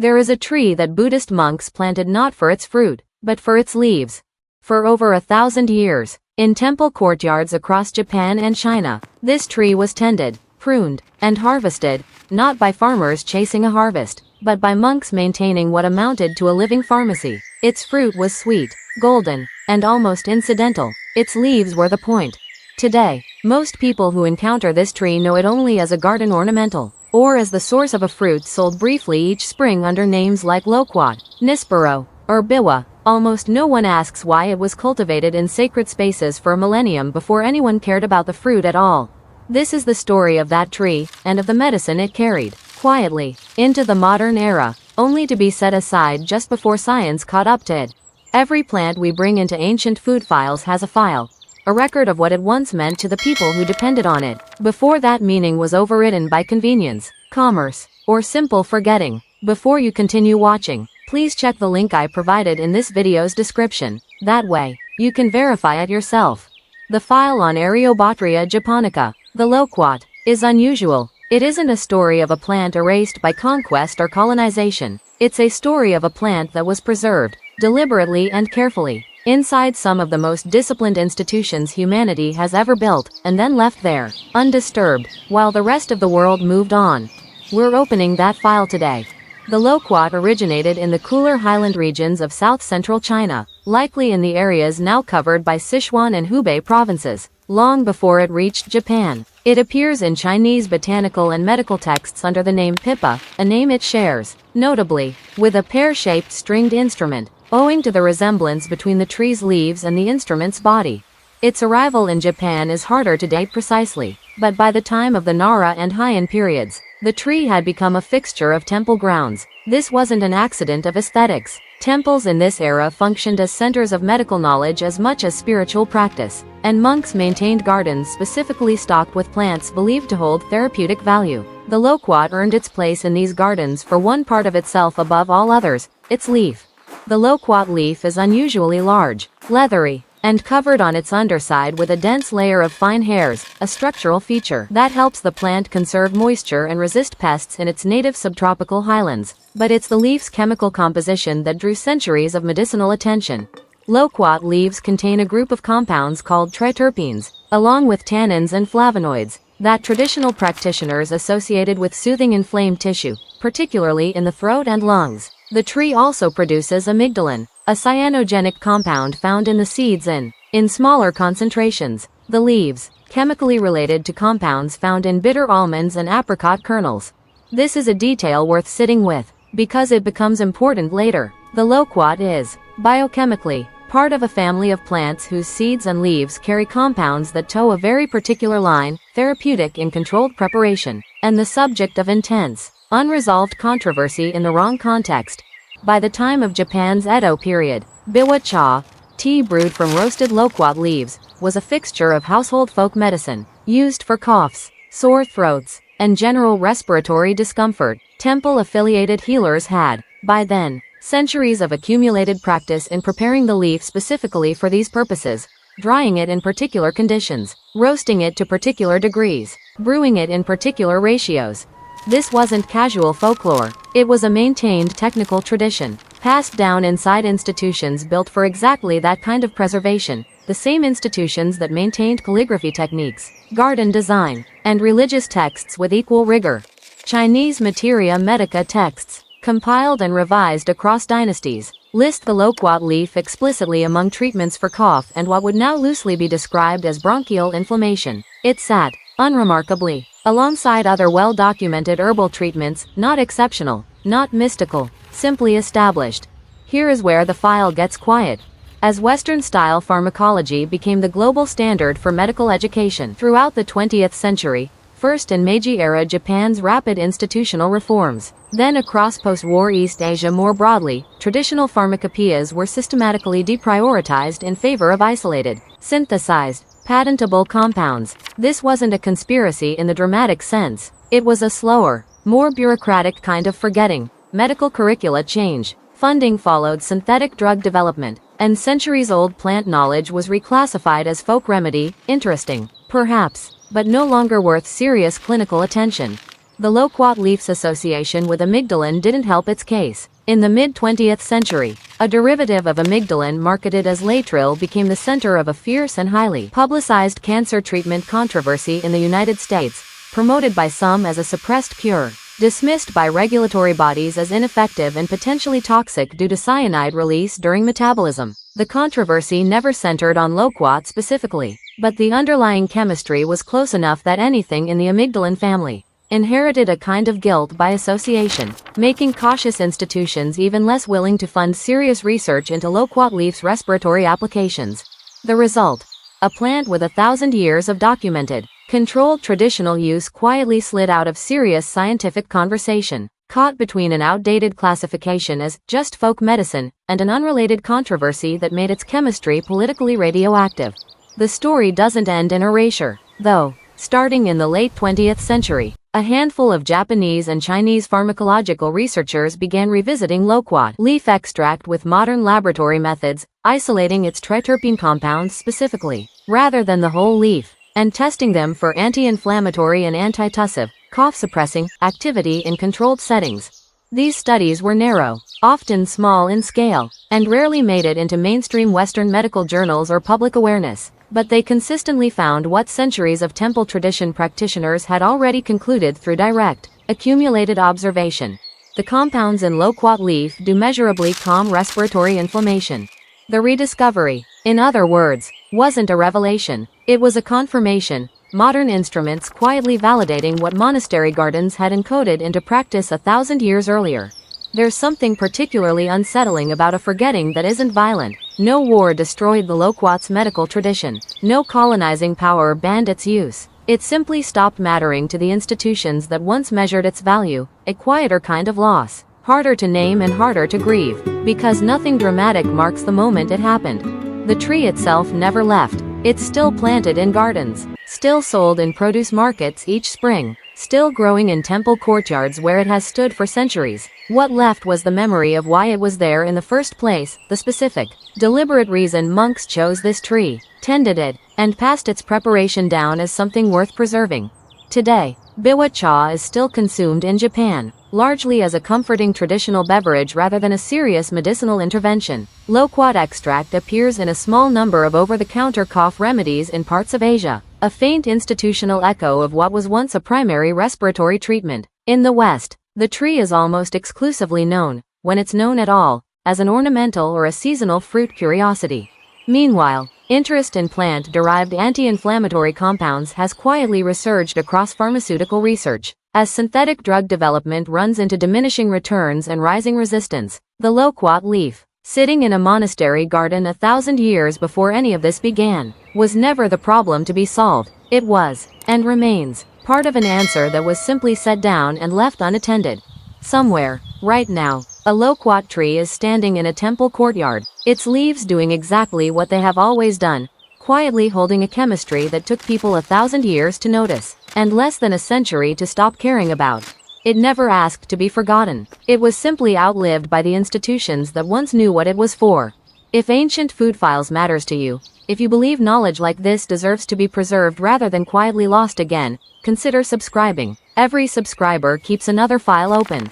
There is a tree that Buddhist monks planted not for its fruit, but for its leaves. For over 1,000 years, in temple courtyards across Japan and China, this tree was tended, pruned, and harvested, not by farmers chasing a harvest, but by monks maintaining what amounted to a living pharmacy. Its fruit was sweet, golden, and almost incidental. Its leaves were the point. Today, most people who encounter this tree know it only as a garden ornamental, or as the source of a fruit sold briefly each spring under names like loquat, Nispero, or biwa. Almost no one asks why it was cultivated in sacred spaces for a millennium before anyone cared about the fruit at all. This is the story of that tree, and of the medicine it carried, quietly, into the modern era, only to be set aside just before science caught up to it. Every plant we bring into ancient food files has a file, a record of what it once meant to the people who depended on it, before that meaning was overridden by convenience, commerce, or simple forgetting. Before you continue watching, please check the link I provided in this video's description. That way, you can verify it yourself. The file on Areobotrya japonica, the loquat, is unusual. It isn't a story of a plant erased by conquest or colonization. It's a story of a plant that was preserved, deliberately and carefully, inside some of the most disciplined institutions humanity has ever built, and then left there, undisturbed, while the rest of the world moved on. We're opening that file today. The loquat originated in the cooler highland regions of south-central China, likely in the areas now covered by Sichuan and Hubei provinces, long before it reached Japan. It appears in Chinese botanical and medical texts under the name pipa, a name it shares, notably, with a pear-shaped stringed instrument, owing to the resemblance between the tree's leaves and the instrument's body. Its arrival in Japan is harder to date precisely, but by the time of the Nara and Heian periods, the tree had become a fixture of temple grounds. This wasn't an accident of aesthetics. Temples in this era functioned as centers of medical knowledge as much as spiritual practice, and monks maintained gardens specifically stocked with plants believed to hold therapeutic value. The loquat earned its place in these gardens for one part of itself above all others, its leaf. The loquat leaf is unusually large, leathery, and covered on its underside with a dense layer of fine hairs, a structural feature that helps the plant conserve moisture and resist pests in its native subtropical highlands. But it's the leaf's chemical composition that drew centuries of medicinal attention. Loquat leaves contain a group of compounds called triterpenes, along with tannins and flavonoids, that traditional practitioners associated with soothing inflamed tissue, particularly in the throat and lungs. The tree also produces amygdalin, a cyanogenic compound found in the seeds in smaller concentrations. The leaves, chemically related to compounds found in bitter almonds and apricot kernels. This is a detail worth sitting with, because it becomes important later. The loquat is, biochemically, part of a family of plants whose seeds and leaves carry compounds that toe a very particular line, therapeutic in controlled preparation, and the subject of intense, unresolved controversy in the wrong context. By the time of Japan's Edo period, biwa cha, tea brewed from roasted loquat leaves, was a fixture of household folk medicine, used for coughs, sore throats, and general respiratory discomfort. Temple-affiliated healers had, by then, centuries of accumulated practice in preparing the leaf specifically for these purposes, drying it in particular conditions, roasting it to particular degrees, brewing it in particular ratios. This wasn't casual folklore. It was a maintained technical tradition, passed down inside institutions built for exactly that kind of preservation, the same institutions that maintained calligraphy techniques, garden design, and religious texts with equal rigor. Chinese materia medica texts, compiled and revised across dynasties, list the loquat leaf explicitly among treatments for cough and what would now loosely be described as bronchial inflammation. It sat, unremarkably, alongside other well-documented herbal treatments, not exceptional, not mystical, simply established. Here is where the file gets quiet. As Western-style pharmacology became the global standard for medical education throughout the 20th century, first in Meiji-era Japan's rapid institutional reforms, then across post-war East Asia more broadly, traditional pharmacopoeias were systematically deprioritized in favor of isolated, synthesized, patentable compounds. This wasn't a conspiracy in the dramatic sense. It was a slower, more bureaucratic kind of forgetting. Medical curricula change, funding followed synthetic drug development, and centuries-old plant knowledge was reclassified as folk remedy, interesting, perhaps, but no longer worth serious clinical attention. The loquat leaf's association with amygdalin didn't help its case. In the mid-20th century, a derivative of amygdalin marketed as latril became the center of a fierce and highly publicized cancer treatment controversy in the United States, promoted by some as a suppressed cure, dismissed by regulatory bodies as ineffective and potentially toxic due to cyanide release during metabolism. The controversy never centered on loquat specifically, but the underlying chemistry was close enough that anything in the amygdalin family inherited a kind of guilt by association, making cautious institutions even less willing to fund serious research into loquat leaf's respiratory applications. The result: a plant with 1,000 years of documented, controlled traditional use quietly slid out of serious scientific conversation, caught between an outdated classification as just folk medicine and an unrelated controversy that made its chemistry politically radioactive. The story doesn't end in erasure, though. Starting in the late 20th century, a handful of Japanese and Chinese pharmacological researchers began revisiting loquat leaf extract with modern laboratory methods, isolating its triterpene compounds specifically, rather than the whole leaf, and testing them for anti-inflammatory and antitussive, cough-suppressing activity in controlled settings. These studies were narrow, often small in scale, and rarely made it into mainstream Western medical journals or public awareness. But they consistently found what centuries of temple tradition practitioners had already concluded through direct, accumulated observation. The compounds in loquat leaf do measurably calm respiratory inflammation. The rediscovery, in other words, wasn't a revelation, it was a confirmation, modern instruments quietly validating what monastery gardens had encoded into practice 1,000 years earlier. There's something particularly unsettling about a forgetting that isn't violent. No war destroyed the loquat's medical tradition. No colonizing power banned its use. It simply stopped mattering to the institutions that once measured its value, a quieter kind of loss. Harder to name and harder to grieve, because nothing dramatic marks the moment it happened. The tree itself never left. It's still planted in gardens, still sold in produce markets each spring, still growing in temple courtyards where it has stood for centuries. What left was the memory of why it was there in the first place, the specific, deliberate reason monks chose this tree, tended it, and passed its preparation down as something worth preserving. Today, biwa cha is still consumed in Japan, largely as a comforting traditional beverage rather than a serious medicinal intervention. Loquat extract appears in a small number of over-the-counter cough remedies in parts of Asia, a faint institutional echo of what was once a primary respiratory treatment. In the West, the tree is almost exclusively known, when it's known at all, as an ornamental or a seasonal fruit curiosity. Meanwhile, interest in plant-derived anti-inflammatory compounds has quietly resurged across pharmaceutical research. As synthetic drug development runs into diminishing returns and rising resistance, the loquat leaf, sitting in a monastery garden 1,000 years before any of this began, was never the problem to be solved. It was, and remains, part of an answer that was simply set down and left unattended. Somewhere, right now, a loquat tree is standing in a temple courtyard, its leaves doing exactly what they have always done, quietly holding a chemistry that took people 1,000 years to notice, and less than a century to stop caring about. It never asked to be forgotten. It was simply outlived by the institutions that once knew what it was for. If ancient food files matters to you, if you believe knowledge like this deserves to be preserved rather than quietly lost again, consider subscribing. Every subscriber keeps another file open.